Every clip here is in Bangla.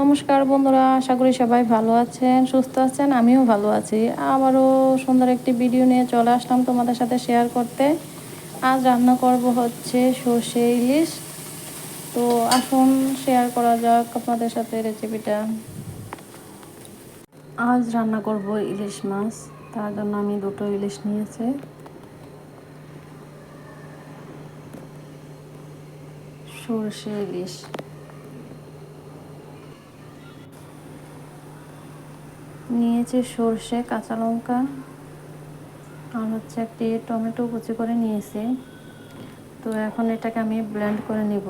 নমস্কার বন্ধুরা, আশা করি সবাই ভালো আছেন, সুস্থ আছেন। আমিও ভালো আছি। আবারও সুন্দর একটি ভিডিও নিয়ে চলে আসলাম তোমাদের সাথে শেয়ার করতে। আজ রান্না করব হচ্ছে সর্ষে ইলিশ। তো আসুন শেয়ার করা যাক আপনাদের সাথে রেসিপিটা। আজ রান্না করব ইলিশ মাছ। তার জন্য আমি দুটো ইলিশ নিয়েছি। সর্ষে ইলিশ নিয়েছি, সর্ষে, কাঁচা লঙ্কা আর হচ্ছে একটি টমেটো কুচি করে নিয়েছি। তো এখন এটাকে আমি ব্লেন্ড করে নিব।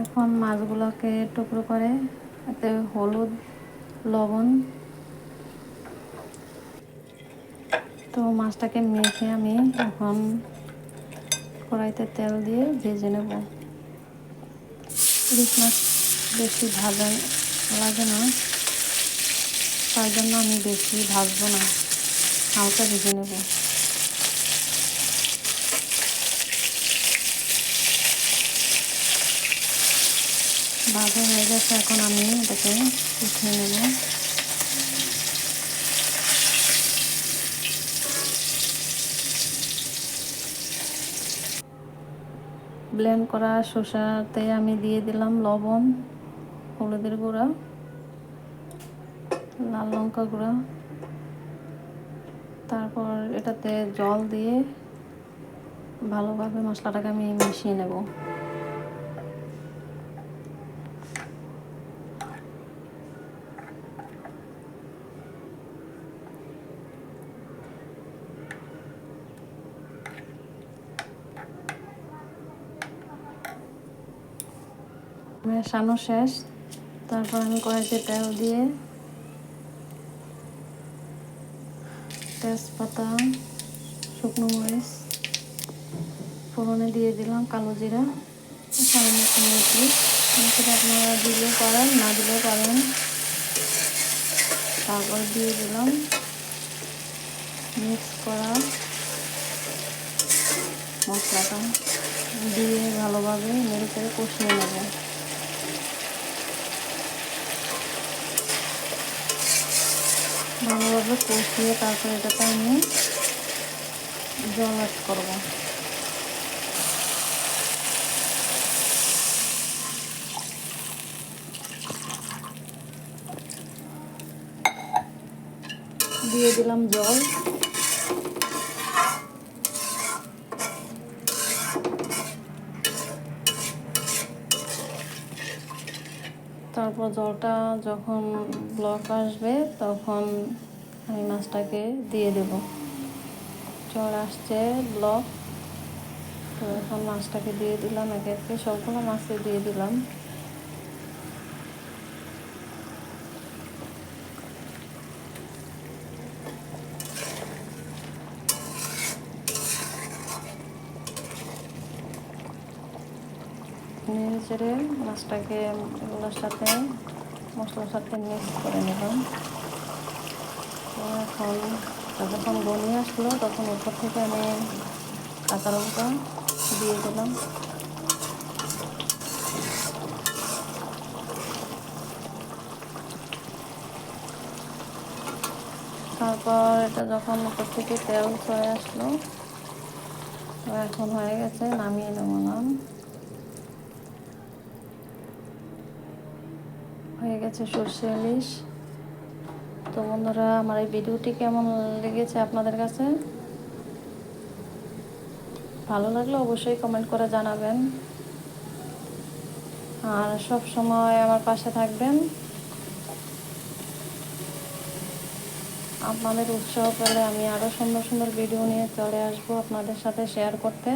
এখন মাছগুলোকে টুকরো করে এতে হলুদ, লবণ, তো মাছটাকে মেখে আমি এখন কড়াইতে তেল দিয়ে ভেজে নেব। ইলিশ মাছ বেশি ভাজা লাগে না, তার জন্য আমি বেশি ভাজবো না, হালকা ভেজে নেব। ভাজা হয়ে গেছে, এখন আমি এটাকে উঠিয়ে নেব। ব্লেন্ড করা শসাতে আমি দিয়ে দিলাম লবণ, হলুদের গুঁড়া, লাল লঙ্কা গুঁড়া, তারপর এটাতে জল দিয়ে ভালোভাবে মশলাটাকে আমি মিশিয়ে নেব। মেশানো শেষ, তারপর আমি কড়াইতে তেল দিয়ে তেজপাতা, শুকনো মরিচ ফোড়নে দিয়ে দিলাম, কালো জিরা, সামান্য একটু মেথি। মেথিটা আপনারা দিলেও পারেন, না দিলেও পারেন। তারপর দিয়ে দিলাম মিক্স করা মশলাটা, দিয়ে ভালোভাবে নেড়ে চেড়ে কষিয়ে নেব। ভালোভাবে কষিয়ে তারপর এটাতে আমি জল অ্যাড করবো। দিয়ে দিলাম জল। তারপর জলটা যখন ব্লক আসবে তখন আমি মাছটাকে দিয়ে দেব। জল আসছে ব্লক, তো এখন মাছটাকে দিয়ে দিলাম, একে একে সবগুলো মাছে দিয়ে দিলাম। নেড়ে চেড়ে মাছটাকে এগুলোর সাথে মশলার সাথে মিক্স করে নিলাম। তো এখন যখন বনি আসলো তখন উপর থেকে আমি কাঁচা লঙ্কা দিয়ে দিলাম। তারপর এটা যখন উপর থেকে তেল চলে আসলো, তো এখন হয়ে গেছে, নামিয়ে নেব। হয়ে গেছে সর্ষে ইলিশ। তো বন্ধুরা, আমার এই ভিডিওটি কেমন লেগেছে আপনাদের কাছে? ভালো লাগলে অবশ্যই কমেন্ট করে জানাবেন, আর সব সময় আমার পাশে থাকবেন। আপনাদের উৎসাহ পেলে আমি আরও সুন্দর সুন্দর ভিডিও নিয়ে চলে আসবো আপনাদের সাথে শেয়ার করতে।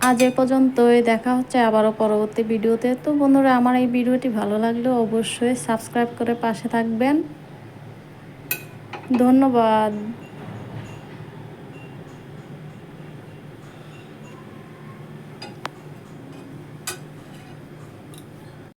আজ এ পর্যন্তই, দেখা হচ্ছে আবারও পরবর্তী ভিডিওতে। তো বন্ধুরা, আমার এই ভিডিওটি ভালো লাগলে অবশ্যই সাবস্ক্রাইব করে পাশে থাকবেন। ধন্যবাদ।